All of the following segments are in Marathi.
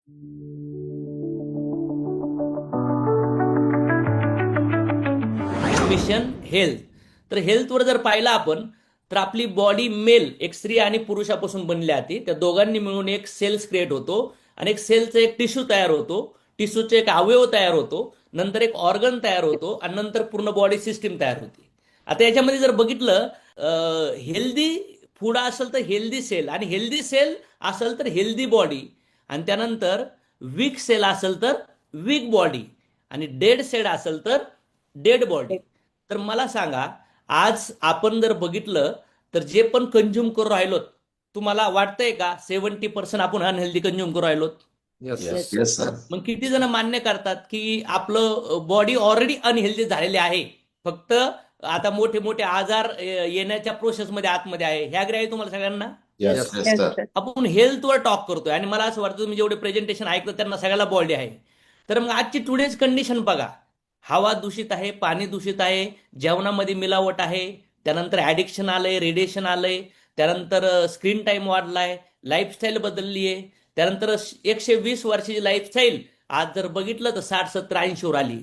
Mission health. तर हेल्थवर जर पाहिलं आपण तर आपली बॉडी मेल एक स्त्री आणि पुरुषापासून बनली जाते. त्या दोघांनी मिळून एक सेल्स क्रिएट होतो आणि एक सेलचा एक टिश्यू तयार होतो. टिश्यूचे एक अवयव तयार होतो, नंतर एक ऑर्गन तयार होतो आणि नंतर पूर्ण बॉडी सिस्टीम तयार होते. आता याच्यामध्ये जर बघितलं हेल्दी फूड असेल तर हेल्दी सेल, आणि हेल्दी सेल असेल तर हेल्दी बॉडी, आणि त्यानंतर वीक सेल असेल तर वीक बॉडी, आणि डेड सेल असेल तर डेड बॉडी. तर मला सांगा, आज आपण जर बघितलं तर जे पण कंझ्युम करू राहिलो, तुम्हाला वाटतंय का 70% आपण अनहेल्दी कंझ्युम करू राहिलो? Yes yes sir. मग किती जण मान्य करतात की आपलं बॉडी ऑलरेडी अनहेल्दी झालेली आहे, फक्त आता मोठे मोठे आजार येण्याच्या प्रोसेसमध्ये आतमध्ये आहे? ह्या ग्रह आहे तुम्हाला सगळ्यांना. Yes yes sir. आपण हेल्थवर टॉक करतोय आणि मला असं वाटतं तुम्ही जेवढे प्रेझेंटेशन ऐकलं त्यांना सगळ्याला बॉडी आहे. तर मग आजची टुडेज कंडिशन बघा. हवा दूषित आहे, पाणी दूषित आहे, जेवणामध्ये मिलावट आहे, त्यानंतर ऍडिक्शन आलंय, रेडिएशन आलंय, त्यानंतर स्क्रीन टाइम वाढलाय, लाईफस्टाईल बदलली आहे, त्यानंतर 120 वर्षाची लाईफस्टाईल आज जर बघितलं तर 60, 70, 80 वर आली.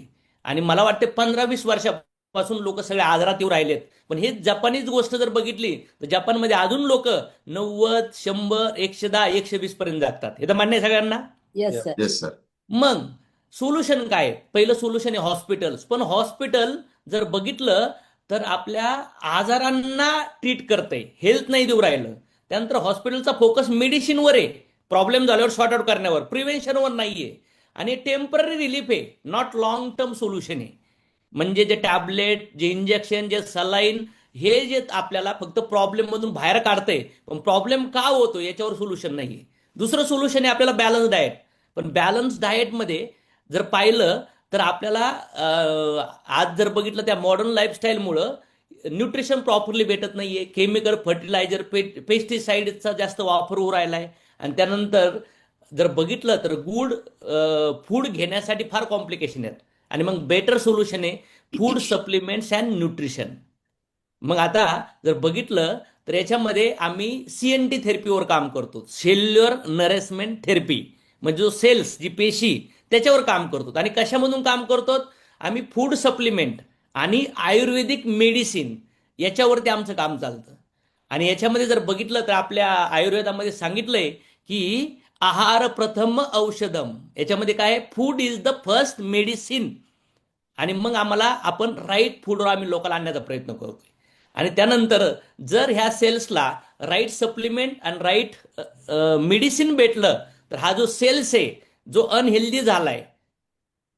आणि मला वाटते 15-20 वर्षापासून लोक सगळे आजारात येऊ राहिलेत. पण हे जपानीच गोष्ट जर बघितली तर जपानमध्ये अजून लोक 90, 100, 110, 120 पर्यंत जातात. हे तर मान्य आहे सगळ्यांना. Yes sir. Yes sir. मग सोल्युशन काय? पहिलं सोल्युशन आहे हॉस्पिटल्स. पण हॉस्पिटल जर बघितलं तर आपल्या आजारांना ट्रीट करतंय, हेल्थ नाही देऊ राहिलं. त्यानंतर हॉस्पिटलचा फोकस मेडिसिनवर आहे, प्रॉब्लेम झाल्यावर सॉर्ट आउट करण्यावर, प्रिव्हेन्शनवर नाहीये. आणि टेम्पररी रिलीफ आहे, नॉट लॉंग टर्म सोल्युशन आहे. म्हणजे जे टॅबलेट, जे इंजेक्शन, जे सलाईन, हे जे आपल्याला फक्त प्रॉब्लेम मधून बाहेर काढतंय, पण प्रॉब्लेम का होतो याच्यावर सोल्युशन नाहीये. दुसरं सोल्युशन आहे आपल्याला बॅलन्स डाएट. पण बॅलन्स डाएटमध्ये जर पाहिलं तर आपल्याला आज जर बघितलं त्या मॉडर्न लाईफस्टाईलमुळं न्यूट्रिशन प्रॉपरली भेटत नाहीये, केमिकल फर्टिलायझर, पेस्टिसाइडचा जास्त वापर होऊ राहिलाय. आणि त्यानंतर जर बघितलं तर गुड फूड घेण्यासाठी फार कॉम्प्लिकेशन आहेत. आणि मग बेटर सोल्युशन आहे फूड सप्लिमेंट्स अँड न्यूट्रिशन. मग आता जर बघितलं तर याच्यामध्ये आम्ही CNT थेरपीवर काम करतो, सेल्युलर नरिशमेंट थेरपी. म्हणजे जो सेल्स, जी पेशी, त्याच्यावर काम करतो. आणि कशामधून काम करतो? आम्ही फूड सप्लिमेंट आणि आयुर्वेदिक मेडिसिन याच्यावरती आमचं काम चालतं. आणि याच्यामध्ये जर बघितलं तर आपल्या आयुर्वेदामध्ये सांगितलंय की आहार प्रथम औषधम. याच्यामध्ये काय? Food is the first medicine. आणि मग आम्हाला आपण राईट फूडवर आम्ही लोकांना आणण्याचा प्रयत्न करतोय. आणि त्यानंतर जर ह्या सेल्सला राईट सप्लिमेंट आणि राईट मेडिसिन भेटलं तर हा जो सेल्स आहे, जो अनहेल्दी झालाय,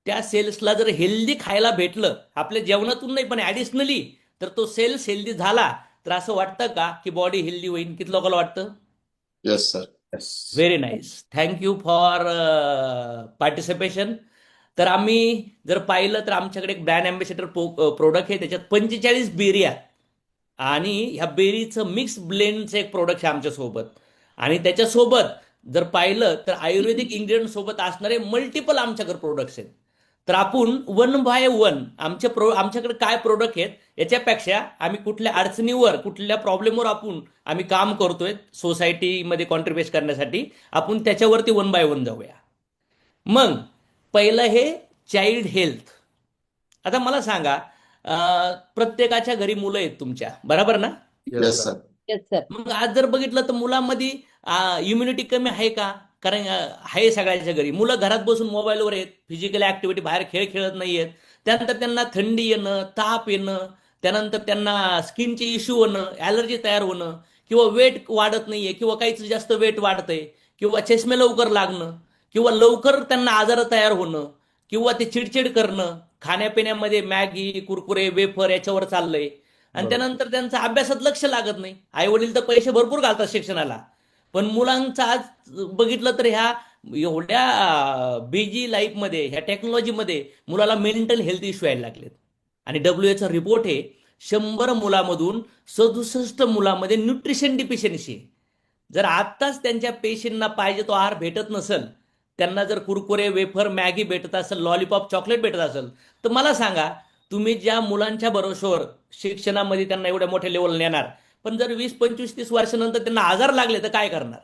त्या सेल्सला जर हेल्दी खायला भेटलं आपल्या जेवणातून नाही पण ऍडिशनली, तर तो सेल्स हेल्दी झाला तर असं वाटतं का की बॉडी हेल्दी होईल? किती लोकांना वाटतं? Yes sir. Very nice. Thank you for participation. तर आम्ही जर पाहिलं तर आमच्याकडे एक ब्रँड अँबॅसेडर प्रोडक्ट आहे, त्याच्यात 45 बेरी आहेत. आणि ह्या बेरीचं मिक्स ब्लेंडचं एक प्रोडक्ट आहे आमच्यासोबत. आणि त्याच्यासोबत जर पाहिलं तर आयुर्वेदिक इन्ग्रेडियंट सोबत असणारे मल्टिपल आमच्याकडे प्रोडक्ट्स आहेत. तर आपण 1 बाय 1 आमच्याकडे काय प्रोडक्ट आहेत याच्यापेक्षा आम्ही कुठल्या अडचणीवर, कुठल्या प्रॉब्लेमवर आम्ही काम करतोय सोसायटीमध्ये कॉन्ट्रीब्युट करण्यासाठी, आपण त्याच्यावरती 1 बाय 1 जाऊया. मग पहिलं हे चाइल्ड हेल्थ. आता मला सांगा, प्रत्येकाच्या घरी मुलं आहेत तुमच्या, बरोबर ना? Yes sir. Yes sir. मग आज जर बघितलं तर मुलांमध्ये इम्युनिटी कमी आहे का? कारण आहे सगळ्यांच्या घरी. मुलं घरात बसून मोबाईलवर आहेत, फिजिकल ऍक्टिव्हिटी, बाहेर खेळ खेळत नाहीयेत. त्यानंतर त्यांना थंडी येणं, ताप येणं, त्यानंतर त्यांना स्किनचे इश्यू होणं, ॲलर्जी तयार होणं, किंवा वेट वाढत नाहीये, किंवा काहीच जास्त वेट वाढतंय, किंवा चष्मे लवकर लागणं, किंवा लवकर त्यांना आजार तयार होणं, किंवा ते चिडचिड करणं, खाण्यापिण्यामध्ये मॅगी, कुरकुरे, वेफर याच्यावर चाललंय. आणि त्यानंतर त्यांचा अभ्यासात लक्ष लागत नाही. आई वडील तर पैसे भरपूर घालतात शिक्षणाला, पण मुलांचं आज बघितलं तर ह्या एवढ्या बिझी लाईफमध्ये, ह्या टेक्नॉलॉजीमध्ये मुलाला मेंटल हेल्थ इश्यू यायला लागलेत. आणि WHO रिपोर्ट आहे 100 मुलामधून 67 मुलामध्ये न्यूट्रिशन डिफिशियन्सी. जर आत्ताच त्यांच्या पेशींना पाहिजे तो आहार भेटत नसेल, त्यांना जर कुरकुरे, वेफर, मॅगी भेटत असेल, लॉलीपॉप, चॉकलेट भेटत असेल, तर मला सांगा तुम्ही ज्या मुलांच्या भरोश्यावर शिक्षणामध्ये त्यांना एवढ्या मोठ्या लेवल नेणार, पण जर 20, 25, 30 वर्षानंतर त्यांना आजार लागले तर काय करणार?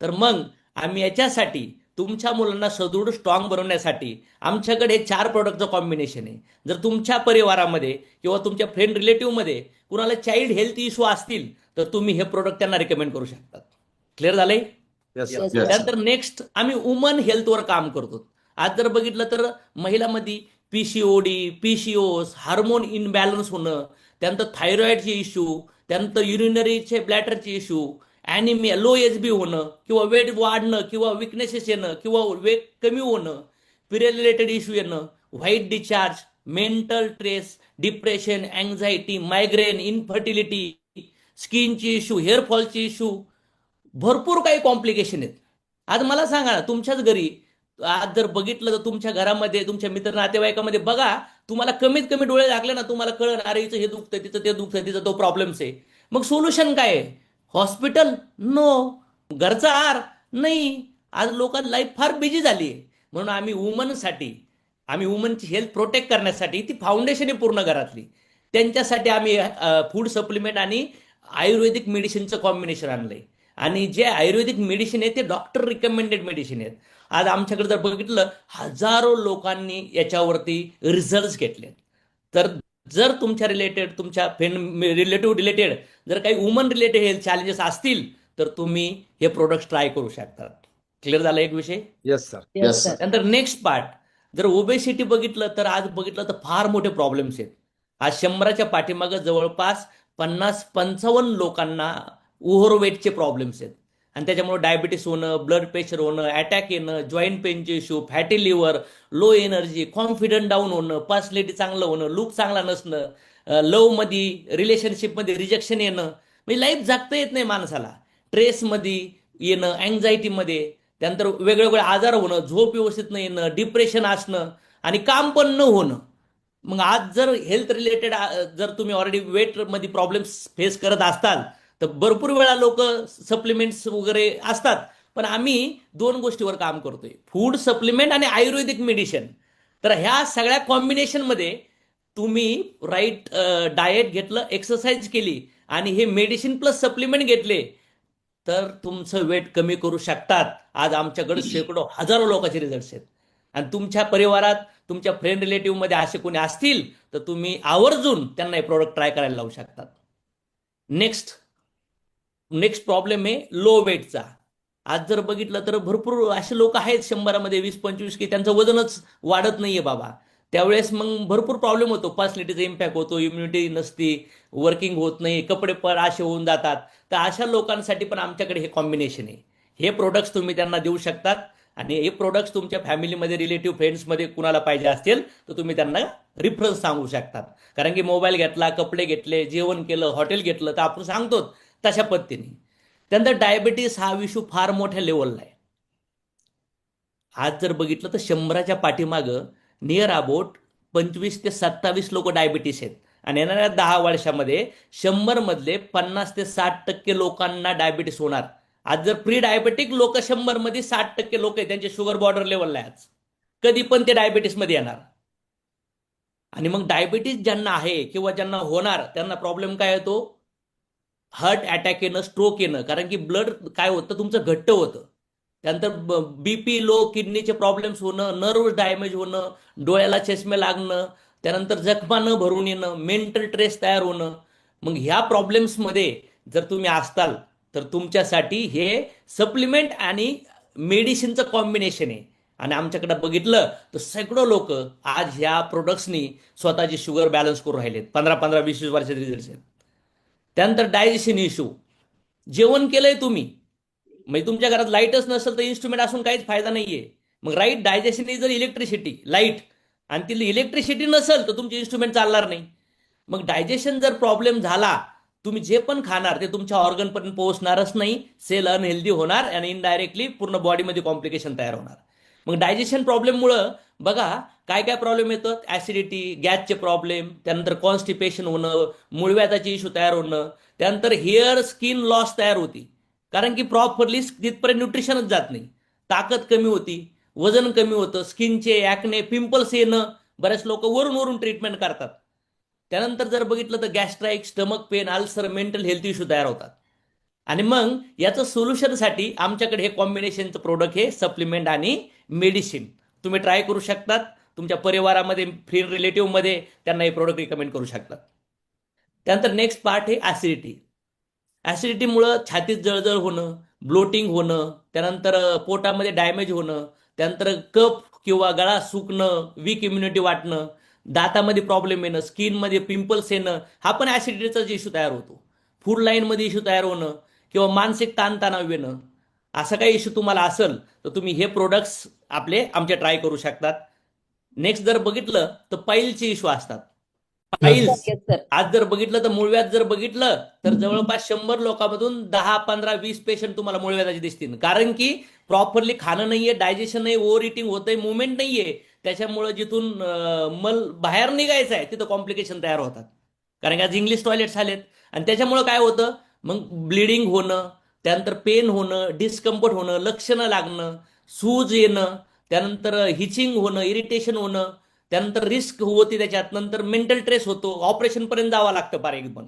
तर मग आम्ही याच्यासाठी तुमच्या मुलांना सदृढ स्ट्रॉंग बनवण्यासाठी आमच्याकडे 4 प्रोडक्टचं कॉम्बिनेशन आहे. जर तुमच्या परिवारामध्ये किंवा तुमच्या फ्रेंड रिलेटिव्हमध्ये कुणाला चाइल्ड हेल्थ इश्यू असतील तर तुम्ही हे प्रोडक्ट त्यांना रिकमेंड करू शकतात. क्लिअर झालंय? Yes, sir. Yes, sir. त्यानंतर नेक्स्ट आम्ही वुमन हेल्थवर काम करतो. आज जर बघितलं तर महिलांमध्ये पीसीओडी, पीसीओस, हार्मोन इनबॅलन्स होणं, त्यानंतर थायरॉइडचे इश्यू, त्यानंतर युरिनरीचे ब्लॅडरचे इश्यू, ॲनिमिया, लो एचबी होणं किंवा वेट वाढणं किंवा विकनेसेस येणं किंवा वेट कमी होणं, पिरियड रिलेटेड इश्यू येणं, white discharge, mental stress, depression, anxiety, migraine, infertility, स्किनची इश्यू, हेअरफॉलची इश्यू, भरपूर काही कॉम्प्लिकेशन आहेत. आज मला सांगा ना, तुमच्याच घरी आज जर बघितलं तर तुमच्या घरामध्ये तुमच्या मित्र नातेवाईकामध्ये बघा, तुम्हाला कमीत कमी डोळे लागले ना, तुम्हाला कळण अरे हिचं हे दुखतंय, तिचं ते दुखतंय, तिचा तो प्रॉब्लेम्स आहे. मग सोल्युशन काय आहे? हॉस्पिटल? नो. घरचा आहार? नाही. आज लोकांची लाईफ फार बिझी झाली आहे. म्हणून आम्ही वुमनची हेल्थ प्रोटेक्ट करण्यासाठी ती फाउंडेशन आहे पूर्ण घरातली, त्यांच्यासाठी आम्ही फूड सप्लिमेंट आणि आयुर्वेदिक मेडिसिनचं कॉम्बिनेशन आणलंय. आणि जे आयुर्वेदिक मेडिसिन आहे ते डॉक्टर रिकमेंडेड मेडिसिन आहेत. आज आमच्याकडे जर बघितलं, हजारो लोकांनी याच्यावरती रिझल्ट घेतले. तर जर तुमच्या रिलेटेड, तुमच्या फ्रेंड रिलेटिव्ह जर काही वुमन रिलेटेड हेल्थ चॅलेंजेस असतील तर तुम्ही हे प्रोडक्ट ट्राय करू शकता. क्लिअर झाला एक विषय? Yes, sir. Yes, sir. त्यानंतर नेक्स्ट पार्ट, जर ओबेसिटी बघितलं तर आज बघितलं तर फार मोठे प्रॉब्लेम्स आहेत. आज 100च्या पाठीमागं जवळपास 50-55 लोकांना ओव्हरवेटचे प्रॉब्लेम्स आहेत. आणि त्याच्यामुळे डायबिटीस होणं, ब्लड प्रेशर होणं, अटॅक येणं, जॉईंट पेनचे issue, fatty liver, low energy, confidence down होणं, पर्सनॅलिटी चांगलं होणं, लुक चांगला नसणं, लव्हमध्ये, रिलेशनशिपमध्ये रिजेक्शन येणं, म्हणजे लाईफ जगता येत नाही माणसाला, स्ट्रेसमध्ये येणं, अँझायटीमध्ये, त्यानंतर वेगवेगळे आजार होणं, झोप व्यवस्थित न येणं, डिप्रेशन असणं आणि काम पण न होणं. मग आज जर हेल्थ रिलेटेड जर तुम्ही ऑलरेडी वेटमध्ये प्रॉब्लेम्स फेस करत असताल तर भरपूर वेळा लोक सप्लिमेंट्स वगैरे असतात, पण आम्ही 2 गोष्टीवर काम करतोय, फूड सप्लिमेंट आणि आयुर्वेदिक मेडिसिन. तर ह्या सगळ्या कॉम्बिनेशनमध्ये तुम्ही राईट डाएट घेतलं, एक्सरसाइज केली आणि हे मेडिसिन प्लस सप्लिमेंट घेतले तर तुमचं वेट कमी करू शकतात. आज आमच्याकडे शेकडो हजारो लोकांचे रिझल्ट्स आहेत. आणि तुमच्या परिवारात, तुमच्या फ्रेंड रिलेटिव्हमध्ये असे कोणी असतील तर तुम्ही आवर्जून त्यांना हे प्रोडक्ट ट्राय करायला लावू शकतात. नेक्स्ट प्रॉब्लेम आहे लो वेटचा. आज जर बघितलं तर भरपूर असे लोक आहेत 100मध्ये 20-25 की त्यांचं वजनच वाढत नाहीये बाबा. त्यावेळेस मग भरपूर प्रॉब्लेम होतो, पर्सनॅलिटीचा इम्पॅक्ट होतो, इम्युनिटी नसती, वर्किंग होत नाही, कपडे पण असे होऊन जातात. तर अशा लोकांसाठी पण आमच्याकडे हे कॉम्बिनेशन आहे. हे प्रोडक्ट्स तुम्ही त्यांना देऊ शकतात आणि हे प्रोडक्ट्स तुमच्या फॅमिलीमध्ये, रिलेटिव्ह, फ्रेंड्समध्ये कुणाला पाहिजे असतील तर तुम्ही त्यांना रेफरन्स सांगू शकतात. कारण की मोबाईल घेतला, कपडे घेतले, जेवण केलं, हॉटेल घेतलं तर आपण सांगतो तशा पद्धतीने. त्यानंतर डायबिटीस हा विषय फार मोठ्या लेवलला आहे. आज जर बघितलं तर 100च्या पाठीमागं नियर अबाउट 25 ते 27 लोक डायबिटीस आहेत आणि येणाऱ्या 10 वर्षामध्ये 100 मधले 50 ते 60% लोकांना डायबिटीस होणार. आज जर प्री डायबेटिक लोक 100 मध्ये 60% लोक आहेत त्यांचे शुगर बॉर्डर लेवलला आहे, आज कधी पण ते डायबिटीस मध्ये येणार. आणि मग डायबिटीस ज्यांना आहे किंवा ज्यांना होणार त्यांना प्रॉब्लेम काय येतो? हार्ट अटॅक येणं, स्ट्रोक येणं, कारण की ब्लड काय होतं तुमचं घट्ट होतं. त्यानंतर बीपी लो, किडनीचे प्रॉब्लेम्स होणं, नर्व्ह डॅमेज होणं, डोळ्याला चष्मे लागणं, त्यानंतर जखमा न भरून येणं, मेंटल स्ट्रेस तयार होणं. मग ह्या प्रॉब्लेम्समध्ये जर तुम्ही असताल तर तुमच्यासाठी हे सप्लिमेंट आणि मेडिसिनचं कॉम्बिनेशन आहे. आणि आमच्याकडे बघितलं तर शेकडो लोक आज ह्या प्रोडक्ट्सनी स्वतःची शुगर बॅलन्स करून राहिलेत. 15-15, 20-20 वर्षाचे रिझल्ट आहेत. त्यानंतर डायजेशन इश्यू, जेवण केलंय तुम्ही, म्हणजे तुमच्या घरात लाईटच नसेल तर इन्स्ट्रुमेंट असून काहीच फायदा नाहीये. मग right digestion is electricity, light, आणि ती इलेक्ट्रिसिटी नसेल तर तुमचे इन्स्ट्रुमेंट चालणार नाही. मग डायजेशन जर प्रॉब्लेम झाला, तुम्ही जे पण खाणार ते तुमच्या ऑर्गन पर्यंत पोहोचणारच नाही, सेल अनहेल्दी होणार आणि इनडायरेक्टली पूर्ण बॉडीमध्ये कॉम्प्लिकेशन तयार होणार. मग डायजेशन प्रॉब्लेममुळं बघा काय काय प्रॉब्लेम येतात, ऍसिडिटी, गॅसचे प्रॉब्लेम, त्यानंतर कॉन्स्टिपेशन होणं, मूळव्याधाचे इश्यू तयार होणं, त्यानंतर हेअर स्किन लॉस तयार होती, कारण की प्रॉपरली तिथपर्यंत न्यूट्रिशनच जात नाही, ताकद कमी होती, वजन कमी होतं, स्किनचे ॲक्ने, पिंपल्स येणं, बरेच लोक वरून वरून ट्रीटमेंट करतात. त्यानंतर जर बघितलं तर gastric, stomach pain, ulcer, mental health issue तयार होतात. आणि मग याचं सोल्युशनसाठी आमच्याकडे हे कॉम्बिनेशनचं प्रोडक्ट हे सप्लिमेंट आणि मेडिसिन तुम्ही ट्राय करू शकतात. तुमच्या परिवारामध्ये फ्रेंड रिलेटिव्हमध्ये त्यांना हे प्रोडक्ट रिकमेंड करू शकतात. त्यानंतर नेक्स्ट पार्ट आहे ऍसिडिटी. ऍसिडिटीमुळं छातीत जळजळ होणं, ब्लोटिंग होणं, त्यानंतर पोटामध्ये डॅमेज होणं, त्यानंतर कफ किंवा गळा सुकणं, वीक इम्युनिटी वाटणं, दातामध्ये प्रॉब्लेम येणं, स्किनमध्ये पिंपल्स येणं, हा पण ऍसिडिटीचाच इश्यू तयार होतो. फूड लाईनमध्ये इश्यू तयार होणं किंवा मानसिक ताणतणाव येणं, असा काही इश्यू तुम्हाला असेल तर तुम्ही हे प्रोडक्ट्स आपले आमचे ट्राय करू शकतात. नेक्स्ट जर बघितलं तर पाईलचे इश्यू असतात. Piles yes sir. आज जर बघितलं तर मूळव्याध जर बघितलं तर जवळपास 100 लोकांमधून 10, 15, 20 पेशंट तुम्हाला मूळव्याधाचे दिसतील. कारण की प्रॉपरली खाणं नाहीये, डायजेशन नाही, ओव्हर इटिंग होतंय, मुवमेंट नाहीये. त्याच्यामुळे जिथून मल बाहेर निघायचं आहे तिथं कॉम्प्लिकेशन तयार होतात. कारण की आज इंग्लिश टॉयलेट्स आलेत आणि त्याच्यामुळे काय होतं मग ब्लिडिंग होणं, त्यानंतर पेन होणं, डिस्कम्फर्ट होणं, लक्षणं लागणं, सूज येणं, त्यानंतर हिचिंग होणं, इरिटेशन होणं, त्यानंतर रिस्क होती त्याच्यात, नंतर मेंटल ट्रेस होतो, ऑपरेशन पर्यंत जावं लागतं पार एकदम.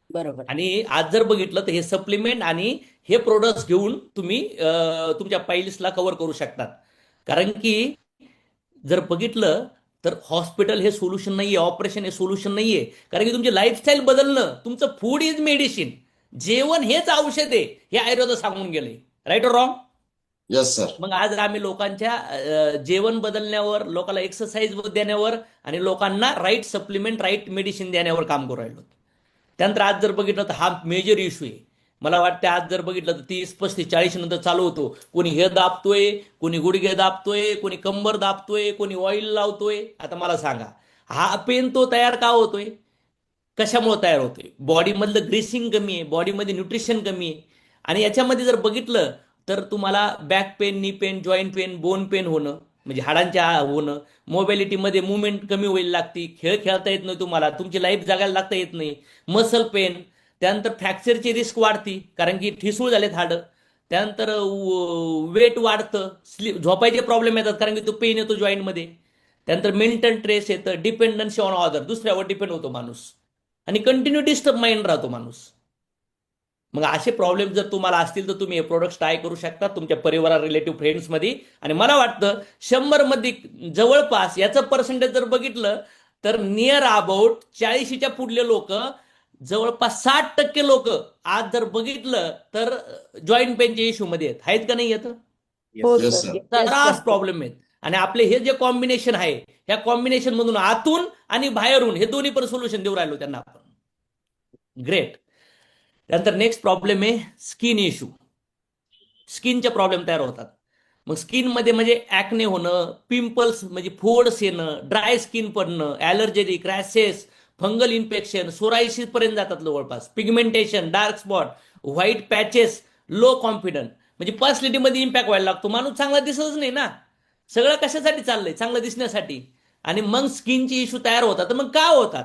बरोबर. आणि आज जर बघितलं तर हे सप्लिमेंट आणि हे प्रोडक्ट्स घेऊन तुम्ही तुमच्या पाईल्सला कव्हर करू शकतात. कारण की जर बघितलं तर हॉस्पिटल हे सोल्युशन नाहीये, ऑपरेशन हे सोल्युशन नाहीये. कारण की तुमची लाईफस्टाईल बदलणं, तुमचं फूड इज मेडिसिन, जेवण हेच औषध आहे, हे आयुर्वेद सांगून गेले. राईट और रॉंग? Yes sir. मग आज आम्ही लोकांच्या जेवण बदलण्यावर, लोकांना एक्सरसाइज देण्यावर आणि लोकांना राईट सप्लिमेंट, राईट मेडिसिन देण्यावर काम करू राहिलो. त्यानंतर आज जर बघितलं तर हा मेजर इश्यू आहे. मला वाटतं आज जर बघितलं तर 30, 35, 40 नंतर चालू होतो. कोणी हे दाबतोय, कोणी गुडघे दाबतोय, कोणी कंबर दाबतोय, कोणी ऑइल लावतोय. आता मला सांगा, हा पेन तो तयार का होतोय? कशामुळे तयार होतोय? बॉडीमधलं ग्रीसिंग कमी आहे, बॉडीमध्ये न्यूट्रिशन कमी आहे. आणि याच्यामध्ये जर बघितलं तर तुम्हाला back pain, knee pain, joint pain, bone pen होणं, म्हणजे हाडांच्या होणं, मोबिलिटीमध्ये मुवमेंट कमी होईल लागती, खेळ खेळता येत नाही तुम्हाला, तुमची लाईफ जगायला लागता येत नाही, मसल पेन, त्यानंतर फ्रॅक्चरची रिस्क वाढती कारण की ठिसूळ झालेत हाडं, त्यानंतर वेट वाढतं, स्लीप झोपायचे प्रॉब्लेम येतात कारण की तो पेन येतो जॉईंटमध्ये, त्यानंतर मेंटल ट्रेस येतं, डिपेंडन्सी ऑन अदर, दुसऱ्यावर डिपेंड होतो माणूस आणि कंटिन्यू डिस्टर्ब माइंड राहतो माणूस. मग असे प्रॉब्लेम जर तुम्हाला असतील तर तुम्ही हे प्रोडक्ट ट्राय करू शकता तुमच्या परिवार, रिलेटिव्ह, फ्रेंड्समध्ये. आणि मला वाटतं 100 मध्ये जवळपास याचं पर्सेंटेज जर बघितलं तर नियर अबाउट 40च्या पुढले लोक, जवळपास 60% लोक आज जर बघितलं तर जॉईंट पेनच्या इश्यू मध्ये आहेत का नाही येत? हो Yes, सर. sir. त्रास प्रॉब्लेम आहेत. आणि आपले हे जे कॉम्बिनेशन आहे, ह्या कॉम्बिनेशन मधून आतून आणि बाहेरून हे दोन्ही पण सोल्युशन देऊ राहिलो त्यांना आपण. ग्रेट. त्यानंतर नेक्स्ट प्रॉब्लेम आहे स्किन इश्यू. स्किनचे प्रॉब्लेम तयार होतात. मग स्किनमध्ये म्हणजे ऍक्ने होणं, पिंपल्स म्हणजे फोड्स येणं, ड्राय स्किन पडणं, ॲलर्जेटिक, रॅशेस, फंगल इन्फेक्शन, सोरायसिस पर्यंत जातात जवळपास, pigmentation, dark spot, white patches, low confidence, म्हणजे पर्सनॅलिटीमध्ये इम्पॅक्ट व्हायला लागतो. माणूस चांगला दिसतच नाही ना. सगळं कशासाठी चाललंय? चांगलं दिसण्यासाठी. आणि मग स्किनची इश्यू तयार होतात. तर मग का होतात?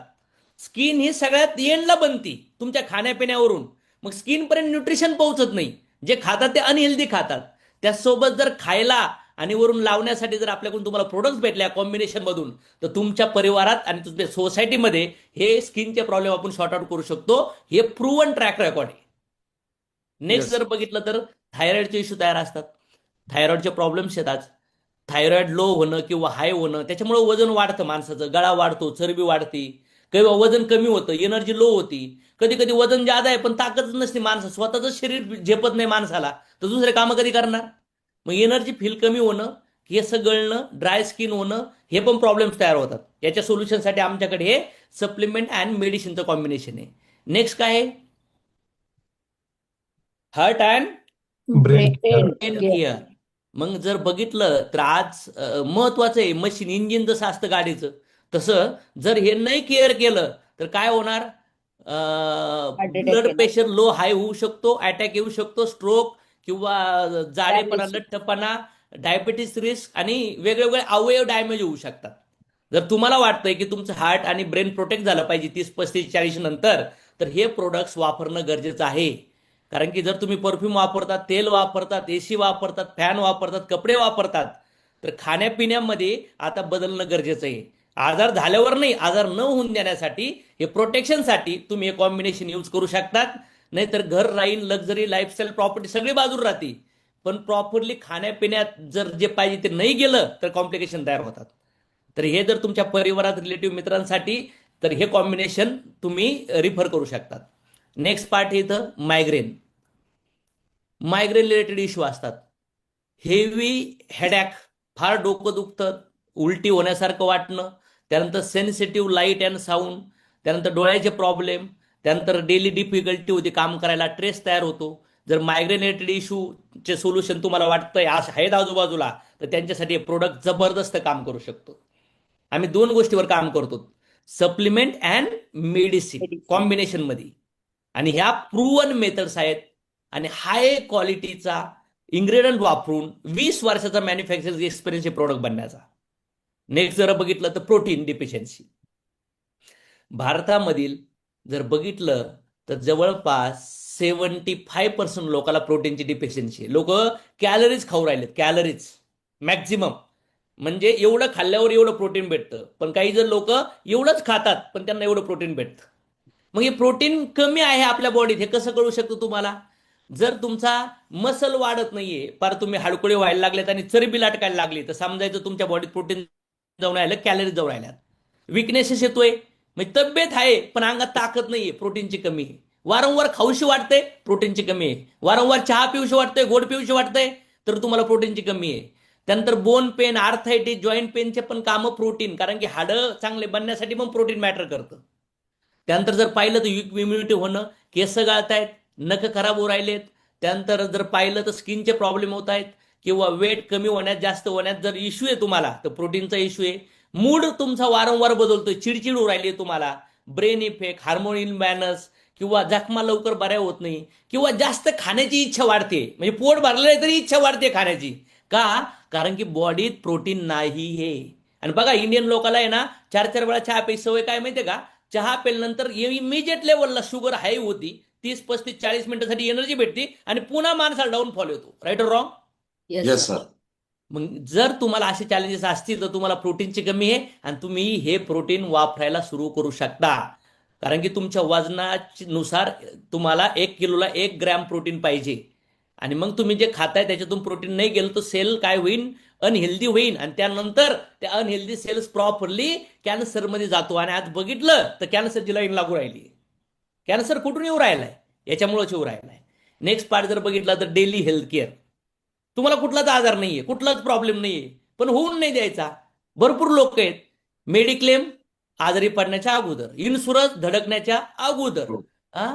स्किन ही सगळ्यात एंडला बनती तुमच्या खाण्यापिण्यावरून. मग स्किनपर्यंत न्यूट्रिशन पोहोचत नाही. जे खातात ते अनहेल्दी खातात. त्यासोबत जर खायला आणि वरून लावण्यासाठी जर आपल्याकडून तुम्हाला प्रोडक्ट्स भेटल्या कॉम्बिनेशन मधून, तर तुमच्या परिवारात आणि तुमच्या सोसायटीमध्ये हे स्किनचे प्रॉब्लेम आपण सॉर्ट आउट करू शकतो. हे प्रूव्हन ट्रॅक रेकॉर्ड आहे. Next Yes. जर बघितलं तर थायरॉइडचे इश्यू तयार असतात. थायरॉइडचे प्रॉब्लेम्स येतात. थायरॉइड लो होणं किंवा हाय होणं, त्याच्यामुळे वजन वाढतं माणसाचं, गळा वाढतो, चरबी वाढती, किंवा वजन कमी होतं, एनर्जी लो होती. कधी कधी वजन ज्यादा आहे पण ताकदच नसते माणसं, स्वतःच शरीर झेपत नाही माणसाला, तर दुसरे कामं कधी करणार? मग एनर्जी फील कमी होणं, केस गळणं, ड्राय स्किन होणं, हे पण प्रॉब्लेम्स तयार होतात. याच्या सोल्युशनसाठी आमच्याकडे हे सप्लिमेंट अँड मेडिसिनचं कॉम्बिनेशन आहे. नेक्स्ट काय आहे? Heart and brain brain care. मग जर बघितलं तर आज महत्वाचं आहे मशीन, इंजिन जसं असतं गाडीचं, तसं जर हे नाही केअर केलं तर काय होणार? attack ब्लड येणार. प्रेशर लो हाय होऊ शकतो, अटॅक येऊ शकतो, स्ट्रोक किंवा जाडेपणा, Diabetes. लठ्ठपणा, डायबिटीस रिस्क आणि वेगवेगळे अवयव डॅमेज होऊ शकतात. जर तुम्हाला वाटतंय की तुमचं हार्ट आणि ब्रेन प्रोटेक्ट झालं पाहिजे 30, 35, 40 नंतर, तर हे प्रोडक्ट्स वापरणं गरजेचं आहे. कारण की जर तुम्ही परफ्यूम वापरतात, तेल वापरतात, एसी वापरतात, फॅन वापरतात, कपडे वापरतात, तर खाण्यापिण्यामध्ये आता बदलणं गरजेचं आहे. आजार झाल्यावर नाही, आजार न होऊन देण्यासाठी, हे प्रोटेक्शनसाठी तुम्ही हे कॉम्बिनेशन यूज करू शकतात. नाहीतर घर राहीन, लक्झरी लाईफस्टाईल प्रॉपर्टी सगळी बाजूला राहते, पण प्रॉपरली खाण्यापिण्यात जर जे पाहिजे ते नाही गेलं तर कॉम्प्लिकेशन तयार होतात. तर हे जर तुमच्या परिवारात रिलेटिव्ह मित्रांसाठी तर हे कॉम्बिनेशन तुम्ही रिफर करू शकतात. नेक्स्ट पार्ट इथं मायग्रेन रिलेटेड इश्यू असतात. हेवी हेडॅक, फार डोकं दुखतं, उलटी होण्यासारखं वाटणं, त्यानंतर सेन्सिटिव्ह लाईट अँड साऊंड, त्यानंतर डोळ्याचे प्रॉब्लेम, त्यानंतर डेली डिफिकल्टी होती काम करायला, स्ट्रेस तयार होतो. जर मायग्रेन रिलेटेड इश्यूचे सोल्युशन तुम्हाला वाटतंय आहेत आजूबाजूला, तर त्यांच्यासाठी हे प्रोडक्ट जबरदस्त काम करू शकतो. आम्ही 2 गोष्टीवर काम करतो, सप्लिमेंट अँड मेडिसिन Medicine. कॉम्बिनेशनमध्ये. आणि ह्या प्रूव्हन मेथड्स आहेत आणि हाय क्वालिटीचा इन्ग्रेडियंट वापरून 20 वर्षाचा मॅन्युफॅक्चरिंग एक्सपिरियन्स हे प्रोडक्ट बनण्याचा. नेक्स्ट जर बघितलं तर प्रोटीन डिफिशियन्सी. भारतामधील जर बघितलं तर जवळपास 75% लोकांना प्रोटीनची डिफिशियन्सी. लोक कॅलरीज खाऊ राहिलेत, कॅलरीज मॅक्झिमम, म्हणजे एवढं खाल्ल्यावर एवढं प्रोटीन भेटतं. पण काही जर लोक एवढंच खातात पण त्यांना एवढं प्रोटीन भेटतं. मग हे प्रोटीन कमी आहे आपल्या बॉडीत हे कसं कळू शकतं तुम्हाला? जर तुमचा मसल वाढत नाहीये, पार तुम्ही हाडकुळे व्हायला लागलेत आणि चरबी लाटकायला लागली, तर समजायचं तुमच्या बॉडीत प्रोटीन जाऊन राहिलं, कॅलरीज जाऊन राहिल्यात. विकनेसेस येतोय, म्हणजे तब्येत आहे पण अंगात ताकद नाहीये, प्रोटीनची कमी आहे. वारंवार खाऊशी वाटते, प्रोटीनची कमी आहे. वारंवार चहा पिऊशी वाटतंय, गोड पिऊशी वाटतंय, तर तुम्हाला प्रोटीनची कमी आहे. त्यानंतर बोन पेन, आर्थायटिस, जॉईंट पेनचे पण कामं प्रोटीन, कारण की हाडं चांगले बनण्यासाठी पण प्रोटीन मॅटर करतं. त्यानंतर जर पाहिलं तर इम्युनिटी होणं, केस गळतायत, नख खराब होऊ राहिलेत. त्यानंतर जर पाहिलं तर स्किनचे प्रॉब्लेम होत आहेत, किंवा वेट कमी होण्यात, जास्त होण्यात जर इश्यू आहे तुम्हाला, तर प्रोटीनचा इश्यू आहे. मूड तुमचा वारंवार बदलतोय, चिडचिड होऊ राहिली तुम्हाला, ब्रेन इफेक्ट, हार्मोन इम्बॅलन्स, किंवा जखमा लवकर बऱ्या होत नाही, किंवा जास्त खाण्याची इच्छा वाढते, म्हणजे पोट भरलं आहे तरी इच्छा वाढते खाण्याची. का? कारण की बॉडीत प्रोटीन नाही आहे. आणि बघा इंडियन लोकांना आहे ना 4-4 वेळा चहा प्यायची सवय. काय माहितीये का? चहा पेल्यानंतर इमिजिएट लेवलला शुगर हाय होती, 30-35-40 मिनिटासाठी एनर्जी भेटते आणि पुन्हा माणसाला डाऊनफॉल येतो. राईट और wrong? Yes, yes sir. Sir. मग जर तुम्हाला असे चॅलेंजेस असतील तर तुम्हाला प्रोटीनची कमी आहे आणि तुम्ही हे प्रोटीन वापरायला सुरू करू शकता. कारण की तुमच्या वजनानुसार तुम्हाला 1 किलोला 1 ग्रॅम प्रोटीन पाहिजे. आणि मग तुम्ही जे खाताय त्याच्यातून प्रोटीन नाही गेलं तर सेल काय होईल? अनहेल्दी होईल, आणि त्यानंतर त्या अनहेल्दी सेल्स प्रॉपरली कॅन्सरमध्ये जातो. आणि आज बघितलं तर कॅन्सरची लाईन लागू राहिली. कॅन्सर कुठून येऊ राहिलाय? याच्यामुळेच येऊ राहिलाय. नेक्स्ट पार्ट जर बघितला तर डेली हेल्थ केअर. तुम्हाला कुठलाच आजार नाहीये, कुठलाच प्रॉब्लेम नाहीये, पण होऊन नाही द्यायचा. भरपूर लोक आहेत, मेडिक्लेम आजारी पडण्याच्या अगोदर, इन्शुरन्स धडकण्याच्या अगोदर. आ?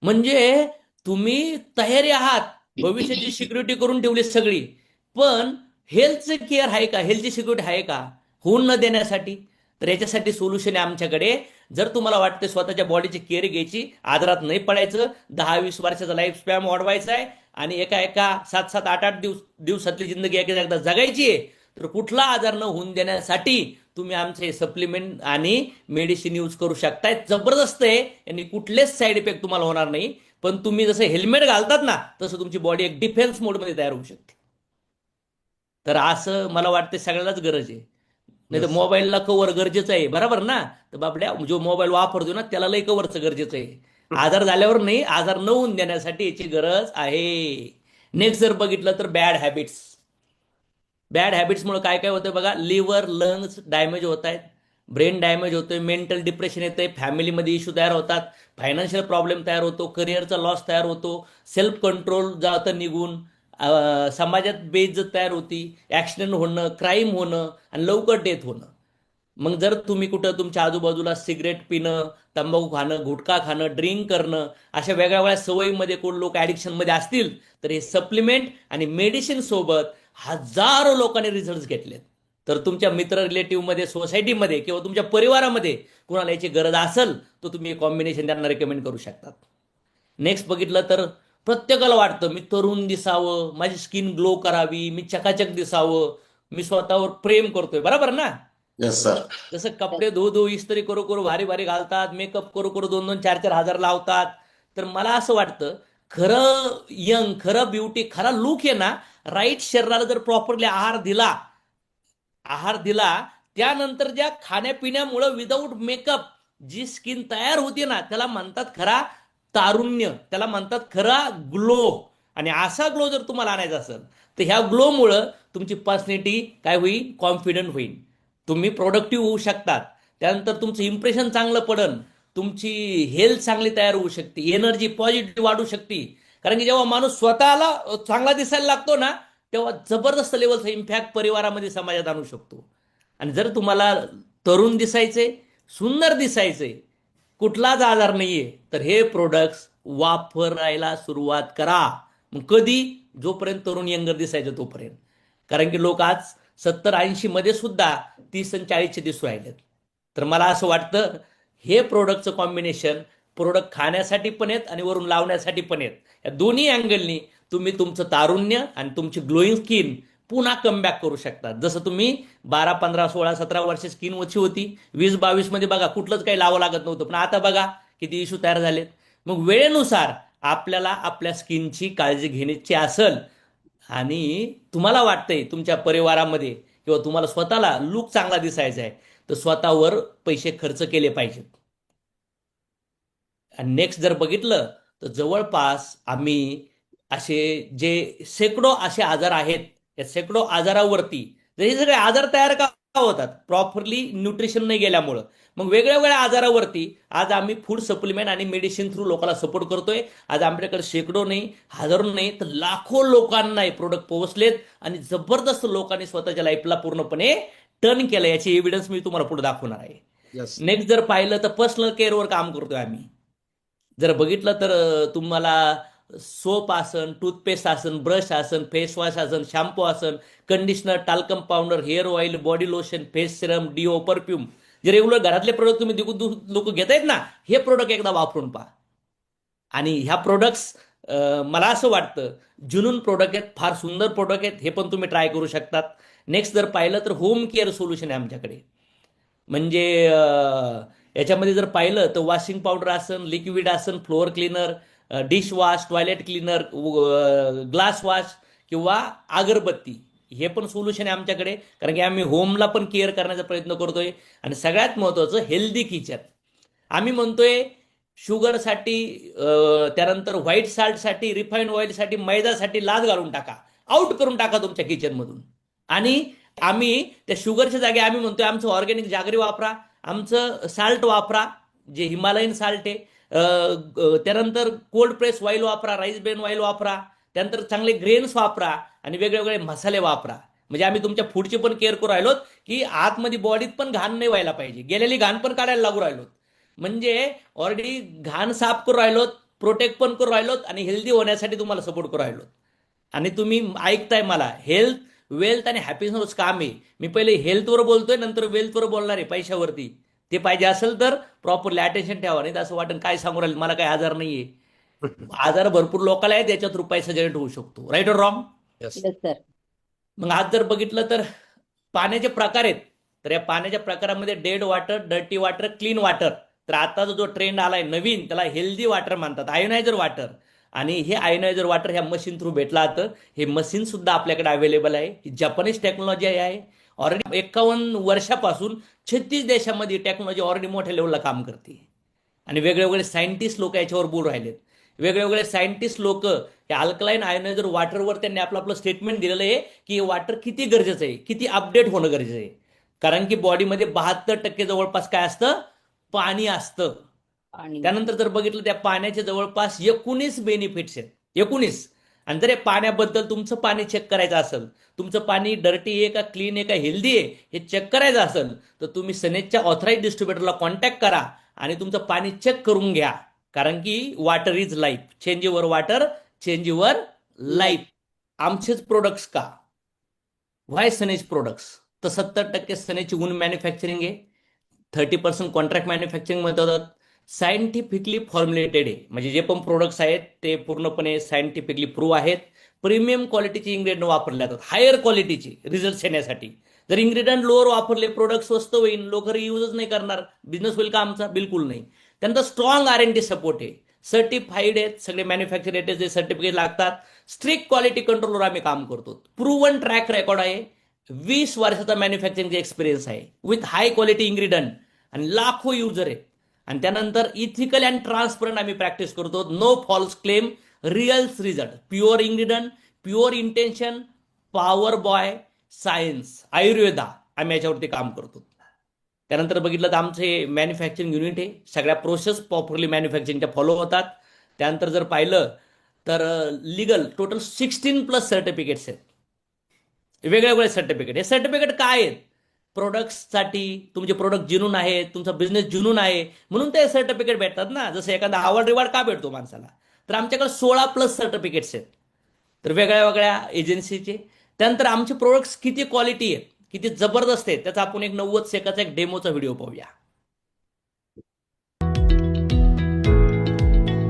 म्हणजे तुम्ही तयारी आहात, भविष्याची सिक्युरिटी करून ठेवली सगळी, पण हेल्थचं केअर आहे का? हेल्थची सिक्युरिटी आहे का होऊन न देण्यासाठी? तर याच्यासाठी सोल्युशन आहे आमच्याकडे. जर तुम्हाला वाटतं स्वतःच्या बॉडीची केअर घ्यायची, आजारात नाही पडायचं, 10-20 वर्षाचा लाईफ स्पॅन वाढवायचा आहे आणि एका 7-8 दिवसातली जिंदगी एकदा जगायची आहे, तर कुठला आजार न होऊन देण्यासाठी तुम्ही आमचे सप्लिमेंट आणि मेडिसिन यूज करू शकताय. जबरदस्त आहे, यांनी कुठलेच साईड इफेक्ट तुम्हाला होणार नाही. पण तुम्ही जसं हेल्मेट घालतात ना, तसं तुमची बॉडी एक डिफेन्स मोडमध्ये तयार होऊ शकते. तर असं मला वाटतं सगळ्यालाच गरज आहे. नाही तर Yes. मोबाईलला कव्हर गरजेचं आहे, बरोबर ना? तर बाबड्या जो मोबाईल वापरतो ना त्याला लई कव्हरचं गरजेचं आहे. आजार झाल्यावर नाही, आजार न होऊन देण्यासाठी याची गरज आहे. नेक्स्ट जर बघितलं तर बॅड हॅबिट्समुळे काय काय होतं बघा. लिव्हर, लंग्स डॅमेज होत आहेत, ब्रेन डॅमेज होतोय, मेंटल डिप्रेशन येतंय, फॅमिलीमध्ये इश्यू तयार होतात, फायनान्शियल प्रॉब्लेम तयार होतो, करिअरचा लॉस तयार होतो, सेल्फ कंट्रोल जातं निघून, समाजात बेइज्जत तयार होती, ऍक्सिडेंट होणं, क्राईम होणं आणि लवकर डेथ होणं. मग जर तुम्ही कुठं तुमच्या आजूबाजूला सिगरेट पिणं, तंबाखू खाणं, गुटखा खाणं, ड्रिंक करणं, अशा वेगळ्या वेगळ्या सवयीमध्ये कोण लोक ॲडिक्शनमध्ये असतील, तर हे सप्लिमेंट आणि मेडिसिन सोबत हजारो लोकांनी रिझल्ट घेतलेत. तर तुमच्या मित्र रिलेटिव्हमध्ये, सोसायटीमध्ये किंवा तुमच्या परिवारामध्ये कुणाला याची गरज असेल तर तुम्ही हे कॉम्बिनेशन त्यांना रेकमेंड करू शकतात. नेक्स्ट बघितलं तर प्रत्येकाला वाटतं मी तरुण दिसावं, माझी स्किन ग्लो करावी, मी चकाचक दिसावं, मी स्वतःवर प्रेम करतोय, बरोबर ना? Yes sir. जसं कपडे धो इस्त्री करू करू भारी भारी घालतात, मेकअप करू करू 2-2, 4-4 हजार लावतात. तर मला असं वाटतं खरं यंग, खरं ब्युटी, खरा लुक आहे ना, राईट शरीराला जर प्रॉपरली आहार दिला, त्यानंतर ज्या खाण्यापिण्यामुळं विदाऊट मेकअप जी स्किन तयार होती ना, त्याला म्हणतात खरा तारुण्य, त्याला म्हणतात खरा ग्लो. आणि असा ग्लो जर तुम्हाला आणायचा असेल तर ह्या ग्लोमुळं तुमची पर्सनॅलिटी काय होईल, कॉन्फिडंट होईल, तुम्ही प्रोडक्टिव्ह होऊ शकतात, त्यानंतर तुमचं इम्प्रेशन चांगलं पडन, तुमची हेल्थ चांगली तयार होऊ शकते, एनर्जी पॉझिटिव्ह वाढू शकते. कारण की जेव्हा माणूस स्वतःला चांगला दिसायला लागतो ना, तेव्हा जबरदस्त लेवलचा इम्पॅक्ट परिवारामध्ये, समाजात आणू शकतो. आणि जर तुम्हाला तरुण दिसायचे, सुंदर दिसायचे, कुठलाच आजार नाहीये, तर हे प्रोडक्ट्स वापरायला सुरुवात करा. मग कधी? जोपर्यंत तरुण यंगर दिसायचं तोपर्यंत. कारण की लोक आज 70-80 मध्ये सुद्धा 30 आणि 40चे दिसू राहिलेत. तर मला असं वाटतं हे प्रोडक्टचं कॉम्बिनेशन, प्रोडक्ट खाण्यासाठी पण आहेत आणि वरून लावण्यासाठी पण आहेत. या दोन्ही अँगलनी तुम्ही तुमचं तारुण्य आणि तुमची ग्लोईंग स्किन पुन्हा कमबॅक करू शकता. जसं तुम्ही 12, 15, 16, 17 वर्ष स्किन ओછી होती, 20-22 मध्ये बघा कुठलंच काही लावं लागत नव्हतं, पण आता बघा किती इश्यू तयार झालेत. मग वेळेनुसार आपल्याला आपल्या स्किनची काळजी घेण्याची असेल आणि तुम्हाला वाटतंय तुमच्या परिवारामध्ये किंवा तुम्हाला स्वतःला लुक चांगला दिसायचा आहे, तर स्वतःवर पैसे खर्च केले पाहिजेत. आणि नेक्स्ट जर बघितलं तर जवळपास आम्ही असे जे शेकडो असे आजार आहेत, या शेकडो आजारावरती, जर हे सगळे आजार तयार का होतात, प्रॉपरली न्यूट्रिशन नाही गेल्यामुळं, मग वेगळ्या वेगळ्या आजारावरती आज आम्ही फूड सप्लिमेंट आणि मेडिसिन थ्रू लोकांना सपोर्ट करतोय. आज आमच्याकडे शेकडो नाही, हजारो नाही, तर लाखो लोकांना हे प्रोडक्ट पोहोचलेत आणि जबरदस्त लोकांनी स्वतःच्या लाईफला पूर्णपणे टर्न केलं. याची एव्हिडन्स मी तुम्हाला पुढे दाखवणार आहे. Yes. नेक्स्ट जर पाहिलं तर पर्सनल केअरवर काम करतोय आम्ही. जर बघितलं तर तुम्हाला सोप आसन, टूथपेस्ट आसन, ब्रश आसन, फेस वॉश आसन, शॅम्पू आसन, conditioner, talcum powder, hair oil, body lotion, face serum, deo, perfume, जे रेग्युलर घरातले प्रोडक्ट तुम्ही लोक घेत आहेत ना, हे प्रोडक्ट एकदा वापरून पहा. आणि ह्या प्रोडक्ट्स मला असं वाटतं जुनून प्रोडक्ट आहेत, फार सुंदर प्रोडक्ट आहेत, हे पण तुम्ही ट्राय करू शकतात. नेक्स्ट जर पाहिलं तर होम केअर सोल्युशन आहे आमच्याकडे. म्हणजे याच्यामध्ये जर पाहिलं तर वॉशिंग पावडर आसन, लिक्विड आसन, floor cleaner, dish wash, toilet cleaner, glass wash किंवा अगरबत्ती, हे पण सोल्युशन आहे आमच्याकडे. कारण की आम्ही होमला पण केअर करण्याचा प्रयत्न करतोय. आणि सगळ्यात महत्त्वाचं हेल्दी किचन. आम्ही म्हणतोय शुगरसाठी, त्यानंतर व्हाईट साल्टसाठी, रिफाईंड ऑइलसाठी, मैदासाठी लाच घालून टाका, आउट करून टाका तुमच्या किचनमधून. आणि आम्ही त्या शुगरच्या जागी आम्ही म्हणतोय आमचं ऑर्गॅनिक जागरी वापरा, आमचं साल्ट वापरा जे हिमालयन साल्ट आहे, त्यानंतर कोल्ड प्रेस ऑइल वापरा, राईस ब्रेन ऑइल वापरा, त्यानंतर चांगले ग्रेन्स वापरा आणि वेगवेगळे मसाले वापरा. म्हणजे आम्ही तुमच्या फूडची पण केअर करू राहिलो की आतमध्ये बॉडीत पण घाण नाही व्हायला पाहिजे, गेलेली घाण पण काढायला लागू राहिलो. म्हणजे ऑलरेडी घाण साफ करू राहिलो, प्रोटेक्ट पण करू राहिलो आणि हेल्दी होण्यासाठी तुम्हाला सपोर्ट करू राहिलो. आणि तुम्ही ऐकताय मला, हेल्थ, वेल्थ आणि हॅपीनेस काम आहे. मी पहिले हेल्थवर बोलतोय, नंतर वेल्थवर बोलणार आहे, पैशावरती. ते पाहिजे असेल तर प्रॉपरली अटेन्शन ठेवा. नाही तर असं वाटेल काय सांगू राहील, मला काही आजार नाहीये. आजार भरपूर लोकांना आहे, त्याच्यात पैसा जनरेट होऊ शकतो. राईट और रॉंग? Yes. Yes sir. मग आज जर बघितलं तर पाण्याचे प्रकार आहेत. तर या पाण्याच्या प्रकारामध्ये dead water, dirty water, clean water. तर आताचा जो ट्रेंड आलाय नवीन, त्याला हेल्दी वॉटर म्हणतात, आयोनायझर वॉटर. आणि हे आयोनायझर वॉटर ह्या मशीन थ्रू भेटला जातं. हे मशीन सुद्धा आपल्याकडे अवेलेबल आहे. ही जपानीज टेक्नॉलॉजी आहे. ऑलरेडी 51 वर्षापासून 36 देशामध्ये टेक्नॉलॉजी ऑलरेडी मोठ्या लेवलला काम करते. आणि वेगवेगळे सायंटिस्ट लोक याच्यावर बोल राहिलेत. वेगवेगळे सायंटिस्ट लोक या अल्कलाईन आयोनायझर वॉटरवर त्यांनी आपलं स्टेटमेंट दिलेलं आहे की हे वॉटर किती गरजेचं आहे, किती अपडेट होणं गरजेचं आहे. कारण की बॉडीमध्ये 72% जवळपास काय असतं, पाणी असतं. आणि त्यानंतर जर बघितलं त्या पाण्याचे जवळपास 19 बेनिफिट्स आहेत, 19. आणि जर या पाण्याबद्दल तुमचं पाणी चेक करायचं असेल, तुमचं पाणी डर्टी आहे का क्लीन आहे का हेल्दी आहे हे चेक करायचं असेल, तर तुम्ही सनेजच्या ऑथराईज डिस्ट्रीब्युटरला कॉन्टॅक्ट करा आणि तुमचं पाणी चेक करून घ्या. कारण की water is life, change your water, change your life. आमचेच प्रोडक्ट्स का? व्हाय सनेज प्रोडक्ट्स? तर 70% सनेजची ऊन मॅन्युफॅक्चरिंग आहे, 30% कॉन्ट्रॅक्ट मॅन्युफॅक्चरिंग मध्ये होतात. सायंटिफिकली फॉर्म्युलेटेड आहे. म्हणजे जे पण प्रोडक्ट्स आहेत ते पूर्णपणे सायंटिफिकली प्रूव्ह आहेत. प्रीमियम क्वालिटीचे इन्ग्रेडियंट वापरले जातात, हायर क्वालिटीचे रिझल्ट येण्यासाठी. जर इन्ग्रेडियंट लोअर वापरले, प्रोडक्ट स्वस्त होईल, लोक युजच नाही करणार, बिझनेस होईल का आमचा? बिलकुल नाही. त्यानंतर स्ट्रॉंग R&D सपोर्ट आहे, सर्टिफाईड आहेत, सगळे मॅन्युफॅक्चर जे सर्टिफिकेट लागतात. स्ट्रिक्ट क्वालिटी कंट्रोलवर आम्ही काम करतो. प्रूव्हन ट्रॅक रेकॉर्ड आहे, 20 वर्षाचा मॅन्युफॅक्चरिंगचा एक्सपिरियन्स आहे, विथ हाय क्वालिटी इन्ग्रेडियंट आणि लाखो युजर आहेत. आणि त्यानंतर इथिकल अँड ट्रान्सपरंट आम्ही प्रॅक्टिस करतो. No false claim, real result, pure ingredient, pure intention, power boy, science, Ayurveda, आम्ही याच्यावरती काम करतो. त्यानंतर बघितलं तर आमचे मॅन्युफॅक्चरिंग युनिट आहे, सगळ्या प्रोसेस प्रॉपरली मॅन्युफॅक्चरिंगच्या फॉलो होतात. त्यानंतर जर पाहिलं तर लिगल टोटल 16+ सर्टिफिकेट्स आहेत, वेगळे वेगळे सर्टिफिकेट. हे सर्टिफिकेट काय आहेत? प्रोडक्ट्ससाठी, तुमचे प्रोडक्ट जिनून आहे, तुमचा बिझनेस जिनून आहे म्हणून ते सर्टिफिकेट भेटतात ना. जसं एखादा अवॉर्ड रिवॉर्ड का भेटतो माणसाला, तर आमच्याकडे 16+ सर्टिफिकेट्स आहेत, तर वेगळ्या वेगळ्या एजन्सीचे. त्यानंतर आमचे प्रोडक्ट्स किती क्वालिटी आहेत, किती जबरदस्त आहेत, त्याचा आपण एक 90 सेकंदाचा एक डेमोचा व्हिडिओ पाहूया.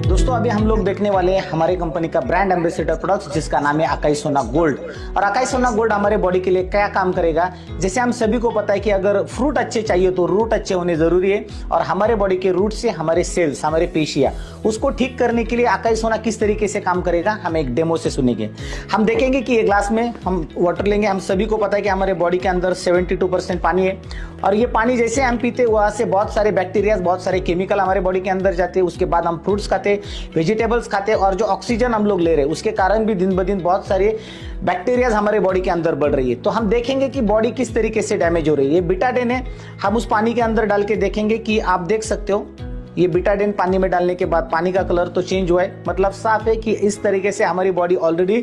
दोस्तों अभी हम लोग देखने वाले हैं हमारी कंपनी का ब्रांड एम्बेसडर प्रोडक्ट्स जिसका नाम है अकाई सोना गोल्ड। और अकाई सोना गोल्ड हमारे बॉडी के लिए क्या काम करेगा, जैसे हम सभी को पता है कि अगर फ्रूट अच्छे चाहिए तो रूट अच्छे होने जरूरी है, और हमारे बॉडी के रूट से हमारे सेल्स, हमारे पेशियां, उसको ठीक करने के लिए अकाई सोना किस तरीके से काम करेगा हम एक डेमो से सुनेंगे। हम देखेंगे कि ये ग्लास में हम वाटर लेंगे। हम सभी को पता है कि हमारे बॉडी के अंदर 72% पानी है, और ये पानी जैसे हम पीते वहां से बहुत सारे बैक्टीरिया, बहुत सारे केमिकल हमारे बॉडी के अंदर जाते हैं। उसके बाद हम फ्रूट्स खाते, वेजिटेबल्स खाते, और जो ऑक्सीजन हम लोग ले रहे हैं उसके कारण भी दिन ब दिन बहुत सारे बैक्टीरियाज हमारे बॉडी के अंदर बढ़ रही है। तो हम देखेंगे कि बॉडी किस तरीके से डैमेज हो रही है। ये बिटाडिन है, हम उस पानी के अंदर डाल के देखेंगे कि आप देख सकते हो ये बिटाडिन पानी में डालने के बाद पानी का कलर तो चेंज हुआ है, मतलब साफ है कि इस तरीके से हमारी बॉडी ऑलरेडी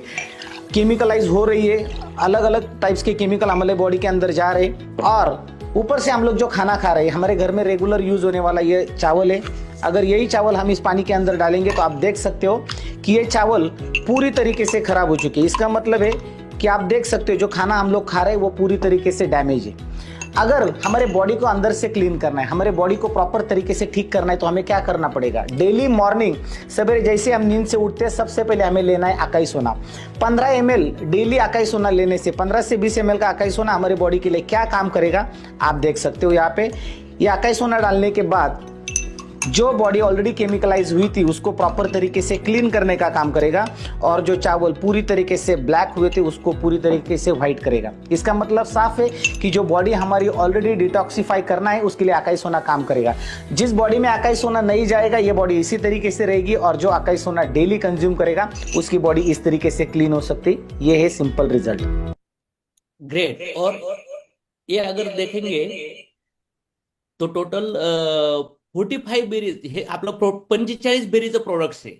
केमिकलाइज हो रही है। अलग अलग टाइप्स के केमिकल हमारे बॉडी के अंदर जा रहे हैं। और ऊपर से हम लोग जो खाना खा रहे हैं, हमारे घर में रेगुलर यूज होने वाला ये चावल है, अगर यही चावल हम इस पानी के अंदर डालेंगे तो आप देख सकते हो कि ये चावल पूरी तरीके से खराब हो चुके हैं। इसका मतलब है कि आप देख सकते हो जो खाना हम लोग खा रहे हैं वो पूरी तरीके से डैमेज है। अगर हमारे बॉडी को अंदर से क्लीन करना है, हमारे बॉडी को प्रॉपर तरीके से ठीक करना है, तो हमें क्या करना पड़ेगा। डेली मॉर्निंग सवेरे जैसे हम नींद से उठते हैं सबसे पहले हमें लेना है अकाई सोना। 15 ml डेली अकाई सोना लेने से 15 से 20 ml का अकाई सोना हमारे बॉडी के लिए क्या काम करेगा आप देख सकते हो। यहाँ पे ये अकाई सोना डालने के बाद जो बॉडी ऑलरेडी केमिकलाइज हुई थी उसको प्रॉपर तरीके से क्लीन करने का काम करेगा, और जो चावल पूरी तरीके से ब्लैक हुए थे उसको पूरी तरीके से व्हाइट करेगा। इसका मतलब साफ है कि जो बॉडी हमारी ऑलरेडी डिटॉक्सिफाई करना है उसके लिए अकाई सोना काम करेगा। जिस बॉडी में अकाई सोना नहीं जाएगा ये बॉडी इसी तरीके से रहेगी, और जो अकाई सोना डेली कंज्यूम करेगा उसकी बॉडी इस तरीके से क्लीन हो सकती। ये है सिंपल रिजल्ट। ग्रेट. और ये अगर देखेंगे तो टोटल 45 बेरीज, हे आपलं 45 बेरीचं प्रोडक्ट्स आहे.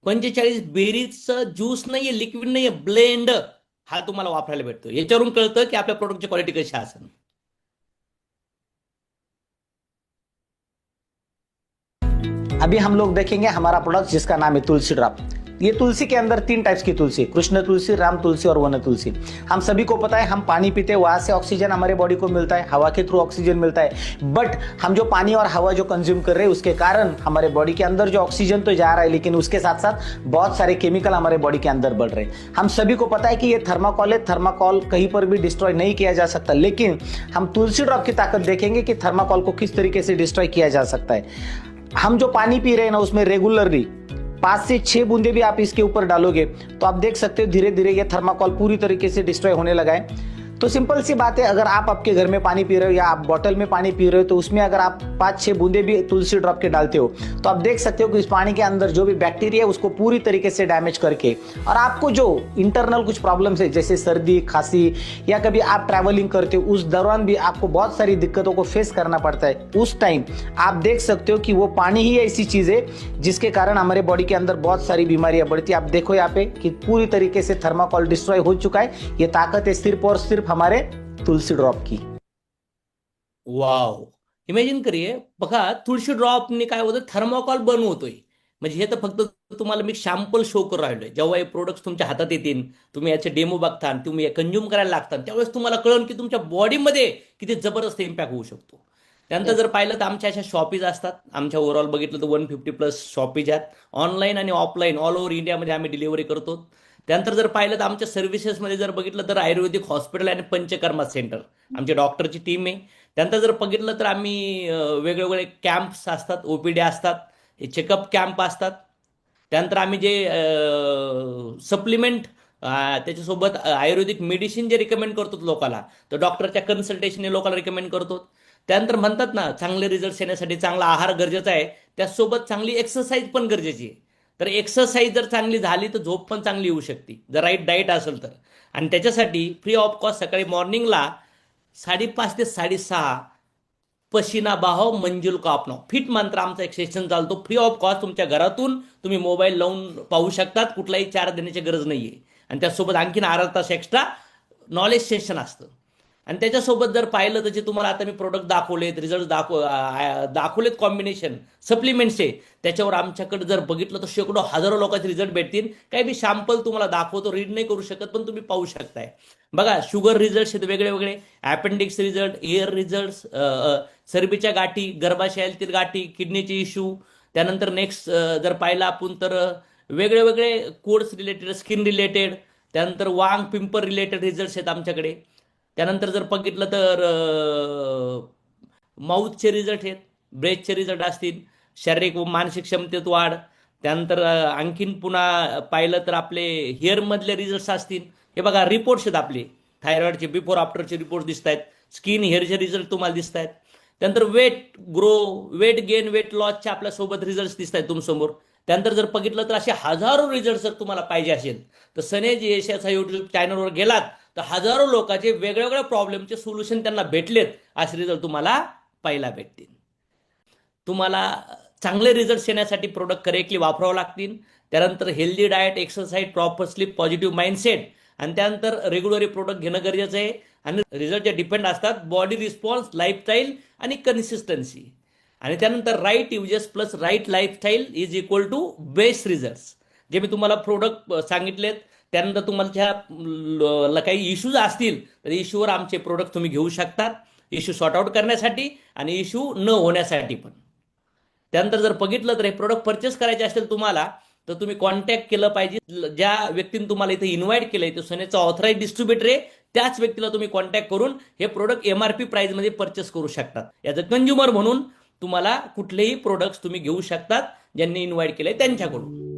45 बेरीजचं ज्यूस नाहीये, लिक्विड नाहीये, ब्लेंड हा तुम्हाला वापरायला भेटतो. याच्यावरून कळतं की आपल्या प्रोडक्टची क्वालिटी कशी असेल. अभी हम लोग देखेंगे हमारा प्रोडक्ट जिसका नाम है तुलसी ड्रॉप। ये तुलसी के अंदर 3 टाइप्स की तुलसी, कृष्ण तुलसी, राम तुलसी और वन तुलसी। हम सभी को पता है हम पानी पीते हैं वहां से ऑक्सीजन हमारे बॉडी को मिलता है, हवा के थ्रू ऑक्सीजन मिलता है, बट हम जो पानी और हवा जो कंज्यूम कर रहे हैं उसके कारण हमारे बॉडी के अंदर जो ऑक्सीजन तो जा रहा है लेकिन उसके साथ साथ बहुत सारे केमिकल हमारे बॉडी के अंदर बढ़ रहे हैं। हम सभी को पता है कि ये थर्माकोल है, थर्माकोल कहीं पर भी डिस्ट्रॉय नहीं किया जा सकता, लेकिन हम तुलसी ड्रॉप की ताकत देखेंगे कि थर्माकोल को किस तरीके से डिस्ट्रॉय किया जा सकता है। हम जो पानी पी रहे हैं ना उसमें रेगुलरली 5 से 6 बूंदे भी आप इसके ऊपर डालोगे तो आप देख सकते हो धीरे धीरे ये थर्माकोल पूरी तरीके से डिस्ट्रॉय होने लगा है। तो सिंपल सी बात है, अगर आप आपके घर में पानी पी रहे हो या आप बॉटल में पानी पी रहे हो तो उसमें अगर आप 5-6 बूंदे भी तुलसी ड्रॉप के डालते हो तो आप देख सकते हो कि इस पानी के अंदर जो भी बैक्टीरिया है उसको पूरी तरीके से डैमेज करके, और आपको जो इंटरनल कुछ प्रॉब्लम्स है जैसे सर्दी, खांसी, या कभी आप ट्रैवलिंग करते हो उस दौरान भी आपको बहुत सारी दिक्कतों को फेस करना पड़ता है, उस टाइम आप देख सकते हो कि वो पानी ही ऐसी चीज है जिसके कारण हमारे बॉडी के अंदर बहुत सारी बीमारियां बढ़ती है। आप देखो यहाँ पे कि पूरी तरीके से थर्माकोल डिस्ट्रॉय हो चुका है। ये ताकत है सिर्फ और सिर्फ हमारे तुलसी ड्रॉप की। वाव, इमॅजिन करिये बघा, तुळशी ड्रॉपने काय होतं, थर्माकोल बनवतोय. म्हणजे हे तर फक्त तुम्हाला मी सॅम्पल शो करून राहिलोय. जेव्हा हे प्रोडक्ट्स तुमच्या हातात येतील, तुम्ही याचे डेमो बघता, तुम्ही कंझ्युम करायला लागता, त्यावेळेस तुम्हाला कळेल की तुमच्या बॉडीमध्ये किती जबरदस्त इम्पॅक्ट होऊ शकतो. त्यानंतर जर पाहिलं तर आमच्या अशा शॉपीज असतात. आमच्या ओव्हरऑल बघितलं तर 150+ शॉपीज आहेत, ऑनलाईन आणि ऑफलाईन ऑल ओव्हर इंडियामध्ये आम्ही डिलिव्हरी करतो. त्यानंतर जर पाहिलं तर आमच्या सर्व्हिसेसमध्ये जर बघितलं तर आयुर्वेदिक हॉस्पिटल आणि पंचकर्मा सेंटर, आमच्या डॉक्टरची टीम आहे. त्यानंतर जर बघितलं तर आम्ही वेगवेगळे कॅम्प्स असतात, ओपीडी असतात, हे चेकअप कॅम्प असतात. त्यानंतर आम्ही जे सप्लिमेंट त्याच्यासोबत आयुर्वेदिक मेडिसिन जे रिकमेंड करतो लोकांना, तर डॉक्टरच्या कन्सल्टेशनने लोकांना रिकमेंड करतो. त्यानंतर म्हणतात ना, चांगले रिझल्ट येण्यासाठी चांगला आहार गरजेचा आहे, त्याचसोबत चांगली एक्सरसाइज पण गरजेची आहे. तर एक्सरसाइज जर चांगली झाली तर झोप पण चांगली येऊ शकते, जर राईट डाएट असेल तर. आणि त्याच्यासाठी फ्री ऑफ कॉस्ट सकाळी मॉर्निंगला 5:30 ते 6:30 पशिना बहाव मंजुल का अपनाव फिट मंत्र आमचा एक सेशन चालतो फ्री ऑफ कॉस्ट. तुमच्या घरातून तुम्ही मोबाईल लावून पाहू शकतात, कुठलाही चार्ज देण्याची गरज नाहीये. आणि त्यासोबत आणखीन अर्धा तास एक्स्ट्रा नॉलेज सेशन असतं. आणि त्याच्यासोबत जर पाहिलं तर जे तुम्हाला आता मी प्रोडक्ट दाखवलेत, रिझल्ट दाखवलेत कॉम्बिनेशन सप्लिमेंट्सचे, त्याच्यावर आमच्याकडे जर बघितलं तर शेकडो हजारो लोकांचे रिझल्ट भेटतील. काही मी सॅम्पल तुम्हाला दाखवतो, रीड नाही करू शकत पण तुम्ही पाहू शकताय. बघा, शुगर रिझल्ट आहेत वेगळे वेगळे, अपेंडिक्स रिझल्ट, एअर रिझल्ट, चरबीच्या गाठी, गर्भाशयातील गाठी, किडनीचे इश्यू. त्यानंतर नेक्स्ट जर पाहिलं आपण तर वेगळे वेगळे कोड्स रिलेटेड, स्किन रिलेटेड, त्यानंतर वांग पिंपल रिलेटेड रिझल्ट्स आहेत आमच्याकडे. त्यानंतर जर बघितलं तर माउथचे रिझल्ट आहेत, ब्रेथचे रिझल्ट असतील, शारीरिक व मानसिक क्षमतेत वाढ. त्यानंतर आणखीन पुन्हा पाहिलं तर आपले हेअरमधले रिझल्ट्स असतील. हे बघा, रिपोर्ट्स आहेत आपले, थायरॉइडचे बिफोर आफ्टरचे रिपोर्ट दिसत आहेत, स्किन हेअरचे रिझल्ट तुम्हाला दिसत आहेत. त्यानंतर weight grow, weight gain, weight लॉसचे आपल्यासोबत रिझल्ट दिसत आहेत तुमच्यासमोर. त्यानंतर जर बघितलं तर असे हजारो रिझल्ट जर तुम्हाला पाहिजे असेल तर सनेज यशाचा युट्यूब चॅनलवर गेलात तर हजारो लोकांचे वेगवेगळ्या प्रॉब्लेमचे सोल्युशन त्यांना भेटलेत, असे रिझल्ट तुम्हाला पाहायला भेटतील. तुम्हाला चांगले रिझल्ट येण्यासाठी प्रोडक्ट करेक्टली वापरावं लागतील. त्यानंतर healthy diet, exercise, proper sleep, positive mindset, आणि त्यानंतर रेग्युलरली प्रोडक्ट घेणं गरजेचं आहे. आणि रिझल्ट जे डिपेंड असतात बॉडी रिस्पॉन्स, लाईफस्टाईल आणि कन्सिस्टन्सी. आणि त्यानंतर right uses plus right lifestyle is equal to best results. जे मी तुम्हाला प्रोडक्ट सांगितलेत, त्यानंतर तुम्हाला काही इश्यूज असतील तर इश्यूवर आमचे प्रोडक्ट तुम्ही घेऊ शकतात, इश्यू सॉर्ट आउट करण्यासाठी आणि इश्यू न होण्यासाठी पण. त्यानंतर जर बघितलं तर हे प्रोडक्ट परचेस करायचे असेल तुम्हाला तर तुम्ही कॉन्टॅक्ट केलं पाहिजे. ज्या व्यक्तीने तुम्हाला इथे इन्व्हाइट केलंय तो सनेचा ऑथराइज डिस्ट्रीब्युटर आहे, त्याच व्यक्तीला तुम्ही कॉन्टॅक्ट करून हे प्रोडक्ट MRP प्राइसमध्ये परचेस करू शकतात. ॲज अ कंझ्युमर म्हणून तुम्हाला कुठलेही प्रोडक्ट्स तुम्ही घेऊ शकतात ज्यांनी इन्व्हाइट केलंय त्यांच्याकडून.